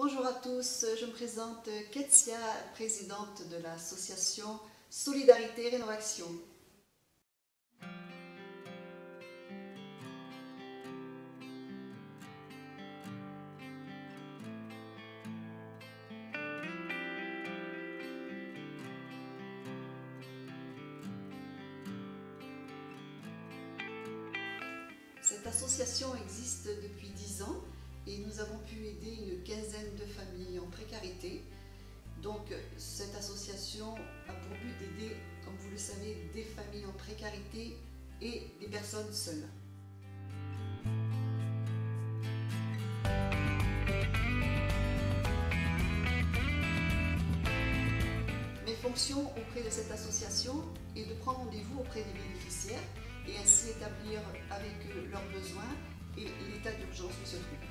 Bonjour à tous, je me présente Ketsia, présidente de l'association Solidarité Rénovation. Cette association existe depuis 10 ans et nous avons pu aider une quinzaine de familles en précarité. Donc cette association a pour but d'aider, comme vous le savez, des familles en précarité et des personnes seules. Mes fonctions auprès de cette association est de prendre rendez-vous auprès des bénéficiaires et ainsi établir avec eux leurs besoins et l'état d'urgence où se trouvent.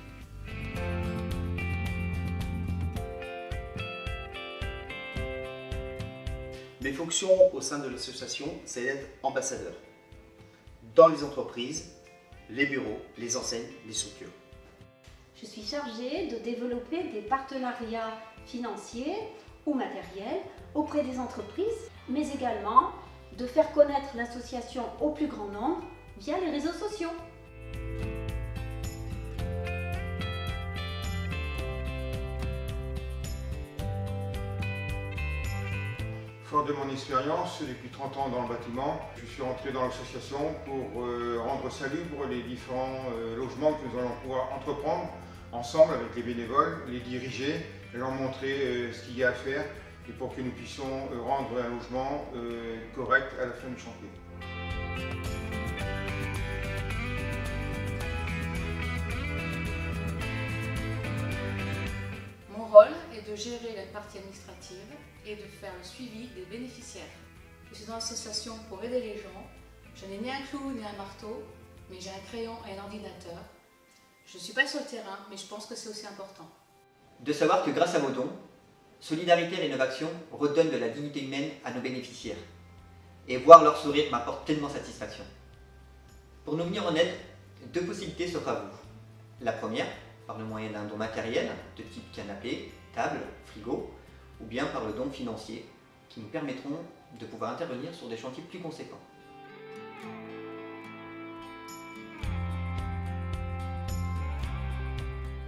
Mes fonctions au sein de l'association, c'est d'être ambassadeur dans les entreprises, les bureaux, les enseignes, les structures. Je suis chargée de développer des partenariats financiers ou matériels auprès des entreprises, mais également de faire connaître l'association au plus grand nombre via les réseaux sociaux. Fort de mon expérience, depuis 30 ans dans le bâtiment, je suis rentré dans l'association pour rendre salubres les différents logements que nous allons pouvoir entreprendre ensemble avec les bénévoles, les diriger, et leur montrer ce qu'il y a à faire et pour que nous puissions rendre un logement correct à la fin du chantier. Mon rôle est de gérer la partie administrative et de faire le suivi des bénéficiaires. Je suis dans l'association pour aider les gens. Je n'ai ni un clou ni un marteau, mais j'ai un crayon et un ordinateur. Je ne suis pas sur le terrain, mais je pense que c'est aussi important. De savoir que grâce à vos dons, Solidarité Rénovation redonne de la dignité humaine à nos bénéficiaires. Et voir leur sourire m'apporte tellement satisfaction. Pour nous venir en aide, deux possibilités s'offrent à vous. La première, par le moyen d'un don matériel, de type canapé, table, frigo, ou bien par le don financier, qui nous permettront de pouvoir intervenir sur des chantiers plus conséquents.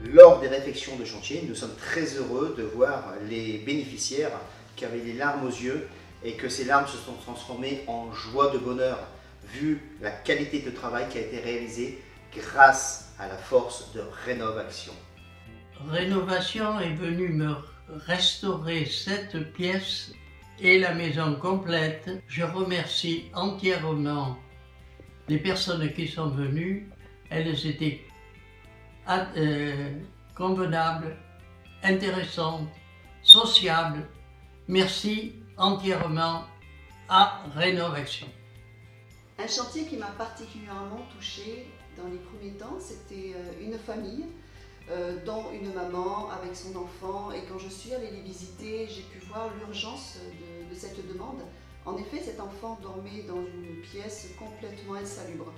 Lors des réflexions de chantier, nous sommes très heureux de voir les bénéficiaires qui avaient les larmes aux yeux et que ces larmes se sont transformées en joie de bonheur vu la qualité de travail qui a été réalisée grâce à la force de Rénovation. Rénovation est venue me restaurer cette pièce et la maison complète. Je remercie entièrement les personnes qui sont venues. Elles étaient convenables, intéressantes, sociables. Merci entièrement à Rénovation. Un chantier qui m'a particulièrement touchée dans les premiers temps, c'était une famille, dont une maman avec son enfant. Et quand je suis allée les visiter, j'ai pu voir l'urgence de cette demande. En effet, cet enfant dormait dans une pièce complètement insalubre.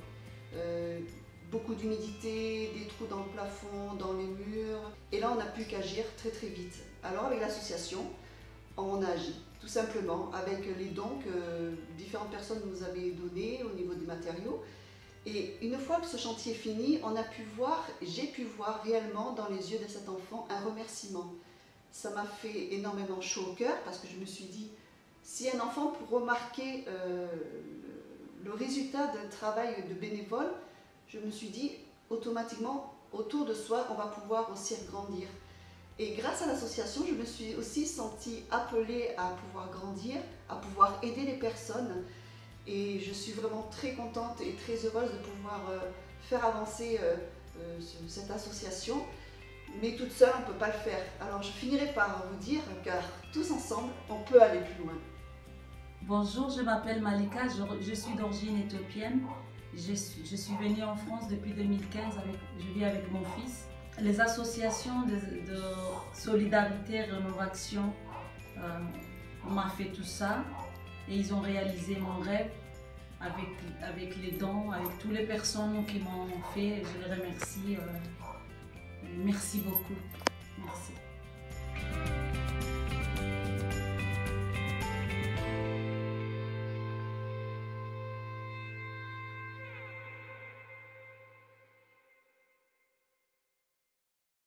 Beaucoup d'humidité, des trous dans le plafond, dans les murs. Et là, on n'a pu qu'agir très très vite. Alors avec l'association, on a agi, tout simplement, avec les dons que différentes personnes nous avaient donnés au niveau des matériaux. Et une fois que ce chantier est fini, j'ai pu voir réellement dans les yeux de cet enfant un remerciement. Ça m'a fait énormément chaud au cœur parce que je me suis dit, si un enfant peut remarquer le résultat d'un travail de bénévole, je me suis dit, automatiquement, autour de soi, on va pouvoir aussi grandir. Et grâce à l'association, je me suis aussi sentie appelée à pouvoir grandir, à pouvoir aider les personnes. Et je suis vraiment très contente et très heureuse de pouvoir faire avancer cette association. Mais toute seule, on ne peut pas le faire. Alors je finirai par vous dire, car tous ensemble, on peut aller plus loin. Bonjour, je m'appelle Malika, je suis d'origine éthiopienne. Je suis venue en France depuis 2015, je vis avec mon fils. Les associations de solidarité, rénovation m'ont fait tout ça et ils ont réalisé mon rêve avec les dons, avec toutes les personnes qui m'ont fait. Je les remercie. Merci beaucoup.